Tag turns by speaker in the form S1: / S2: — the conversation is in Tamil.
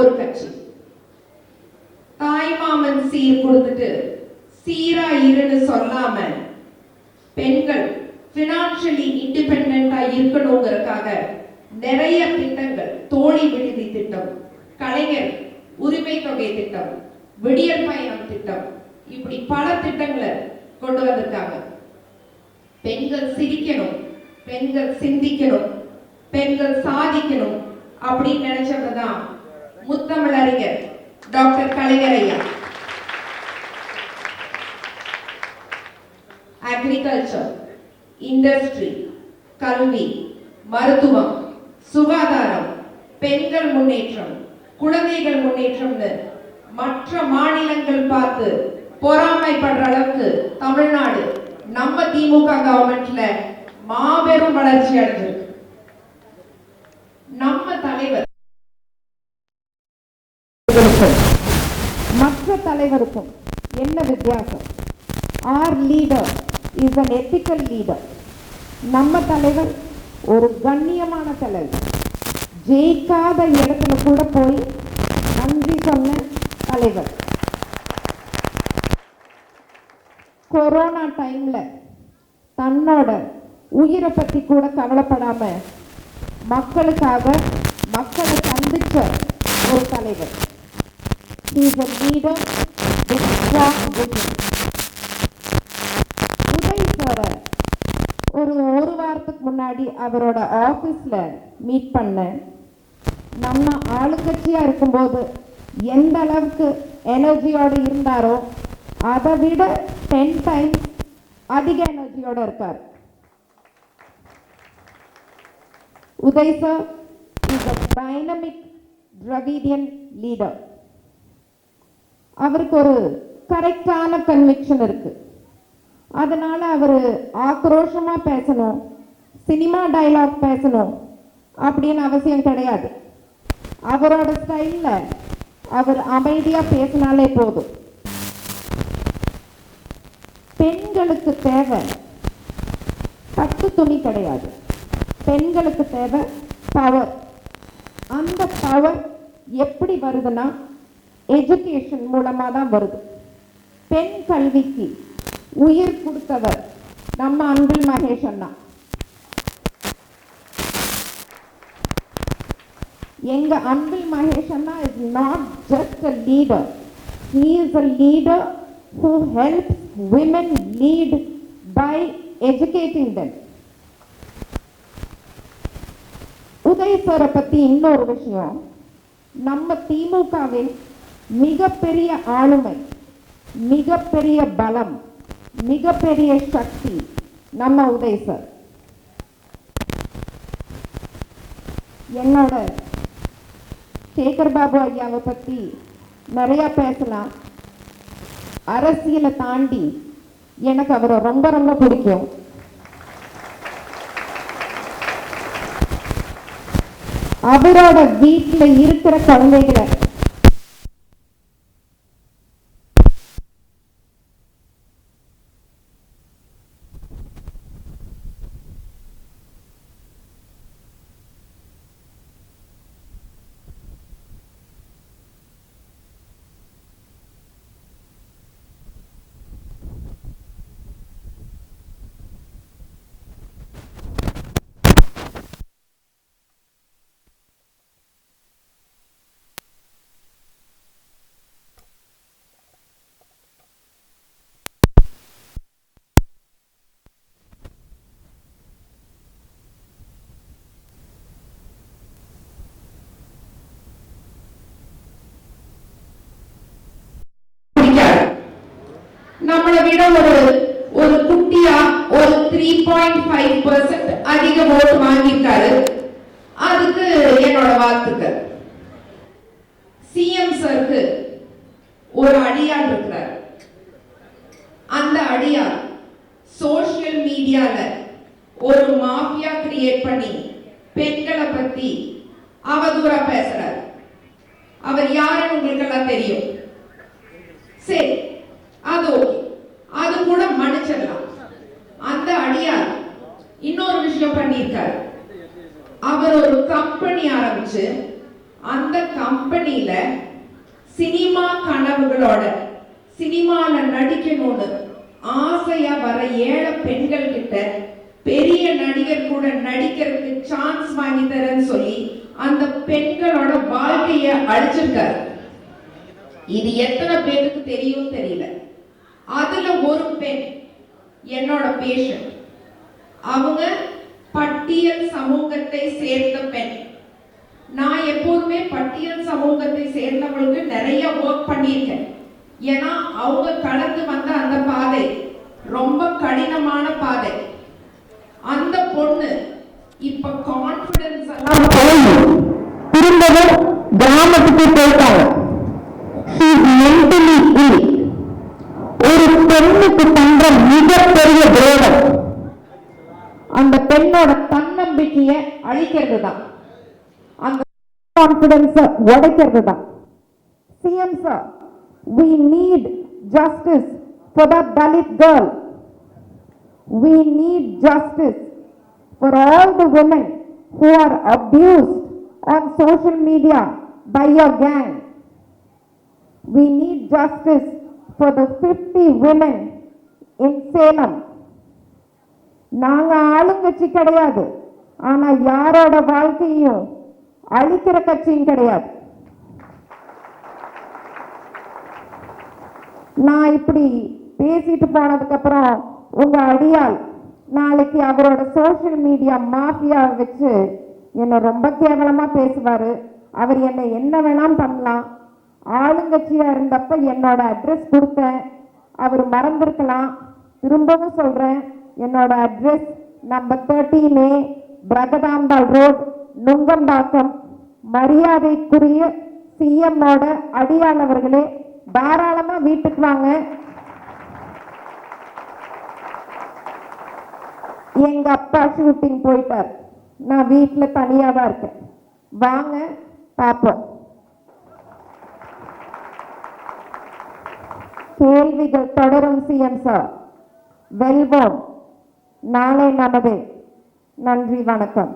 S1: ஒரு கட்சி. தாய்மாமன் சீர் கொடுத்துட்டு சீரா இருன்னு சொல்லாம பெண்கள் பினான்சியலி இண்டிபெண்டா இருக்கணுங்கிறதுக்காக நிறைய திட்டங்கள், தோழி விடுதி திட்டம், கலைஞர் உரிமை தொகை திட்டம், விடியல் பயணம் திட்டம், இப்படி பல திட்டங்களை கொண்டு வந்திருக்காங்க. பெண்கள் சிரிக்கணும், பெண்கள் சிந்திக்கணும், பெண்கள் சாதிக்கணும் அப்படின்னு நினைச்சவங்கதான் முத்தமிழறிஞர் டாக்டர் கலைஞர் ஐயா. அக்ரிகல்ச்சர், இண்டஸ்ட்ரி, கல்வி, மருத்துவம், சுகாதாரம், பெண்கள் முன்னேற்றம், குழந்தைகள் முன்னேற்றம்னு மற்ற மாநிலங்கள் பார்த்து பொறாமைப்படுற அளவுக்கு தமிழ்நாடு நம்ம திமுக கவர்மெண்ட்ல மாபெரும் வளர்ச்சி அடைஞ்சிருக்கு. நம்ம தலைவர் மற்ற தலைவருக்கும் என்ன வித்தியாசம்? Our leader is an ethical leader. நம்ம தலைவர் ஒரு கண்ணியமான தலைவர். ஜெயிக்காத இடத்துல கூட போய் நன்றி சொன்ன தலைவர். கொரோனா டைம்ல தன்னோட உயிரை பத்தி கூட கவலைப்படாம மக்களுக்காக மக்களை சந்திச்ச ஒரு தலைவர். He is a leader with strong vision. Uday sir ஒரு வாரத்துக்கு முன்னாடி அவரோட ஆபீஸ்ல மீட் பண்ண, நம்ம ஆளுங்கட்சியா இருக்கும்போது எந்த அளவுக்கு எனர்ஜியோட இருந்தாரோ அதை விட 10 times அதிக எனர்ஜியோட இருக்கார். Uday sir is a dynamic Dravidian leader. அவருக்கு ஒரு கரெக்டான கன்விக்ஷன் இருக்கு. அதனால அவர் ஆக்ரோஷமா பேசணும், சினிமா டைலாக் பேசணும் அப்படின்னு அவசியம் கிடையாது. அவரோட ஸ்டைல்ல அவர் அமைதியா பேசினாலே போதும். பெண்களுக்கு தேவை பட்டு துணி கிடையாது, பெண்களுக்கு தேவை பவர். அந்த பவர் எப்படி வருதுன்னா எஜுகேஷன் மூலமா தான் வருது. பெண் கல்விக்கு உயிர் கொடுத்தவர் நம்ம அன்பில் மகேஷ் அண்ணா. எங்க அன்பில் மகேஷ் அண்ணா is not just a leader, he is a leader who helps women lead by educating them. Uday சாரை பத்தி இன்னொரு விஷயம், நம்ம திமுகவின் மிகப்பெரிய ஆளுமை, மிகப்பெரிய பலம், மிகப்பெரிய சக்தி நம்ம உதய் சார். என்னோட சேகர் பாபு ஐயாவை பத்தி நிறைய பேசலாம். அரசியலை தாண்டி எனக்கு அவரை ரொம்ப ரொம்ப பிடிக்கும். அவரோட வீட்டுல இருக்கிற குழந்தைகளை நம்மளை விட ஒரு குட்டியா ஒரு 3.5% அதிக ஓட்டு வாங்கியிருக்காரு. அதுக்கு என்னோட வாழ்த்துக்கள். சிஎம் சருக்கு ஒரு அடியார் இருக்கிறார். அந்த அடியார் சோசியல் மீடியால ஒரு மாஃபியா கிரியேட் பண்ணி பெண்களை பத்தி அவதூறா பேசுறார். அவர் யாருன்னு உங்களுக்கு எல்லாம் தெரியும். சரி, அது கூட மன்னிச்சிடலாம். அந்த அடியார் இன்னொரு விஷயம் பண்ணியிருக்காரு. அவர் ஒரு கம்பெனி ஆரம்பிச்சு அந்த கம்பெனில சினிமா கனவுகளோட சினிமால நடிக்கணும்னு ஆசையா வர ஏழை பெண்கள் கிட்ட பெரிய நடிகர் கூட நடிக்கிறதுக்கு சான்ஸ் வாங்கி தரேன்னு சொல்லி அந்த பெண்களோட வாழ்க்கைய அழிச்சிருக்காரு. இது எத்தனை பேருக்கு தெரியும் தெரியல. அதுல ஒரு பெண் என்னோட பேஷண்ட். அவங்க பட்டியல் சமூகத்தை சேர்ந்த பெண். நான் எப்போதுமே பட்டியல் சமூகத்தை சேர்ந்தவங்களுக்கு நிறைய ஒர்க் பண்ணியிருக்கேன். ஏன்னா அவங்க கடந்து வந்த அந்த பாதை ரொம்ப கடினமான பாதை. அந்த பொண்ணு இப்ப கான்பிடன்ஸ் எல்லாம் திரும்பவும் கிராமத்துக்கு போயிட்டாங்க. ஒரு பெண்ணுக்கு பண்ற மிகப்பெரிய துரோகம் அந்த பெண்ணோட தன்னம்பிக்கையை அழிக்கிறது தான், அந்த கான்பிடன்ஸ் உடைக்கிறது தான். CM sir, we need justice for that Dalit girl. We need justice for all the women who are abused on social media by your gang. We need justice for the 50 women in Salem. நாங்க ஆளுங்கட்சி கிடையாது, ஆனா யாரோட வாழ்க்கையும் அழிக்கிற கட்சியும் கிடையாது. நான் இப்படி பேசிட்டு போனதுக்கு அப்புறம் உங்க அடியால் நாளைக்கு அவரோட சோசியல் மீடியா மாஃபியா வச்சு என்னை ரொம்ப கேவலமா பேசுவாரு. அவர் என்னை என்ன வேணாம் பண்ணலாம். ஆளுங்கட்சியா இருந்தப்ப என்னோட அட்ரஸ் கொடுத்தேன், அவர் மறந்திருக்கலாம். திரும்பவும் சொல்றேன், என்னோட address number 13A Brahadambal road, Nungambakkam. மரியாதைக்குரிய சிஎம்மோட அடியால் அவர்களே, தாராளமா வீட்டுக்கு வாங்க. எங்க அப்பா ஷூட்டிங் போயிட்டார், நான் வீட்டுல தனியா தான் இருக்கேன். வாங்க பார்ப்போம். கேள்விகள் தொடரும். சிஎம் சார், வெல்வோம். நாளை நமதே. நன்றி, வணக்கம்.